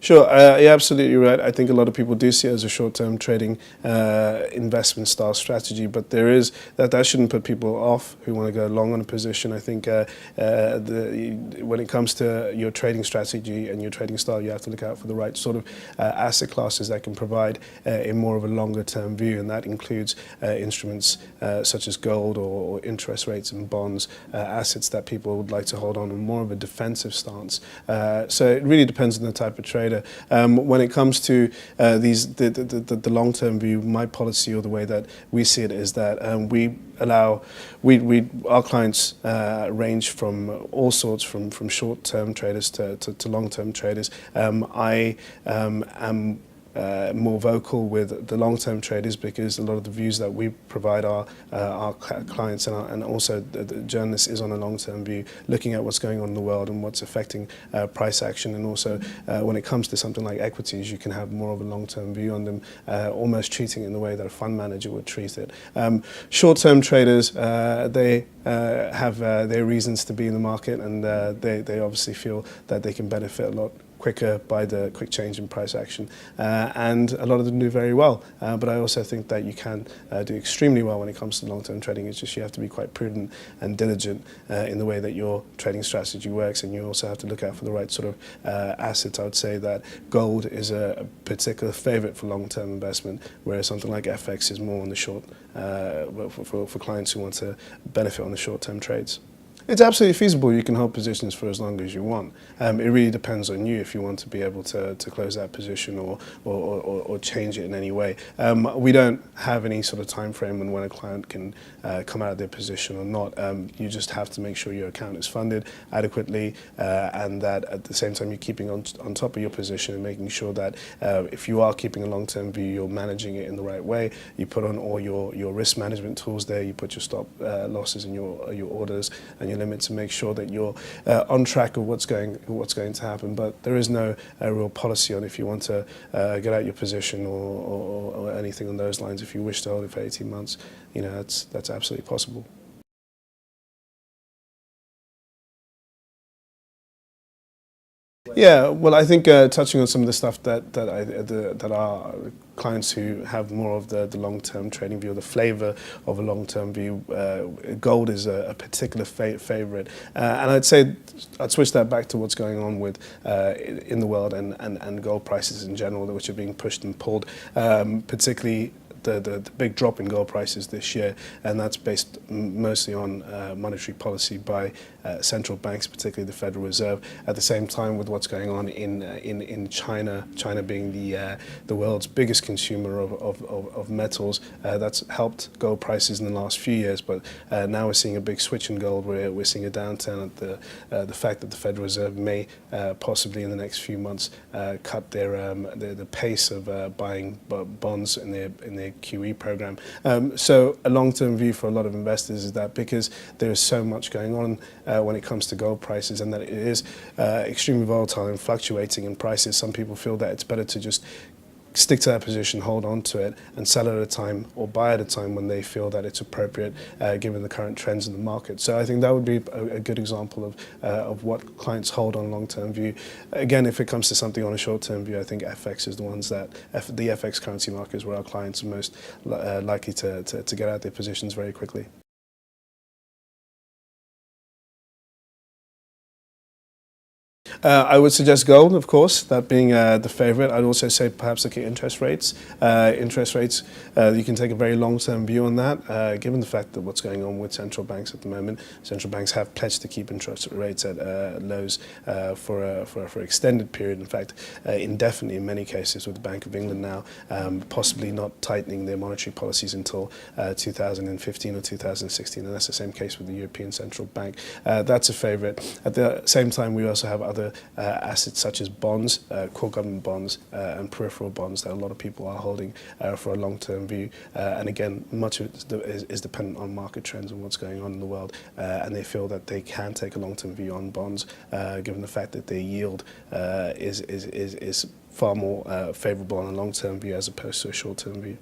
Sure, you're absolutely right. I think a lot of people do see it as a short-term trading investment style strategy, but that shouldn't put people off who want to go long on a position. I think when it comes to your trading strategy and your trading style, you have to look out for the right sort of asset classes that can provide a more of a longer-term view, and that includes instruments such as gold or interest rates and bonds, assets that people would like to hold on more of a defensive stance. So it really depends on the type of trader. When it comes to the long-term view, my policy or the way that we see it is that our clients range from all sorts, from short-term traders to long-term traders. I am more vocal with the long-term traders because a lot of the views that we provide our clients and also the journalists is on a long-term view, looking at what's going on in the world and what's affecting price action. And also when it comes to something like equities, you can have more of a long-term view on them, almost treating it in the way that a fund manager would treat it. Short-term traders, they have their reasons to be in the market, and they obviously feel that they can benefit a lot quicker by the quick change in price action, and a lot of them do very well, but I also think that you can do extremely well when it comes to long-term trading. It's just you have to be quite prudent and diligent in the way that your trading strategy works, and you also have to look out for the right sort of assets. I would say that gold is a particular favorite for long-term investment, whereas something like FX is more on the short, for clients who want to benefit on the short-term trades. It's absolutely feasible. You can hold positions for as long as you want. It really depends on you if you want to be able to close that position or change it in any way. We don't have any sort of time frame on when a client can come out of their position or not. You just have to make sure your account is funded adequately, and that at the same time you're keeping on top of your position and making sure that if you are keeping a long-term view, you're managing it in the right way. You put on all your risk management tools there. You put your stop losses and your orders and your limits to make sure that you're on track of what's going to happen. But there is no real policy on if you want to get out your position or anything on those lines. If you wish to hold it for 18 months, that's absolutely possible. Yeah, well, I think touching on some of the stuff that our clients who have more of the long-term trading view, the flavour of a long-term view, gold is a particular favorite, and I'd switch that back to what's going on with in the world and gold prices in general, which are being pushed and pulled, particularly the big drop in gold prices this year, and that's based mostly on monetary policy by central banks, particularly the Federal Reserve. At the same time, with what's going on in China, China being the world's biggest consumer of metals, that's helped gold prices in the last few years. But now we're seeing a big switch in gold, where we're seeing a downturn at the fact that the Federal Reserve may possibly in the next few months cut the pace of buying bonds in their QE program. So a long-term view for a lot of investors is that because there is so much going on when it comes to gold prices, and that it is extremely volatile and fluctuating in prices, some people feel that it's better to just stick to that position, hold on to it, and sell at a time or buy at a time when they feel that it's appropriate, given the current trends in the market. So I think that would be a good example of what clients hold on long-term view. Again, if it comes to something on a short-term view, I think FX is the ones that the FX currency market is where our clients are most likely to get out their positions very quickly. I would suggest gold, of course, that being the favorite. I'd also say perhaps look at interest rates. Interest rates, you can take a very long-term view on that, given the fact that what's going on with central banks at the moment. Central banks have pledged to keep interest rates at lows for an extended period. In fact, indefinitely in many cases, with the Bank of England now possibly not tightening their monetary policies until 2015 or 2016, and that's the same case with the European Central Bank. That's a favorite. At the same time, we also have other assets such as bonds, core government bonds and peripheral bonds that a lot of people are holding for a long-term view. And again, much of it is dependent on market trends and what's going on in the world, and they feel that they can take a long-term view on bonds, given the fact that their yield is far more favourable on a long-term view as opposed to a short-term view.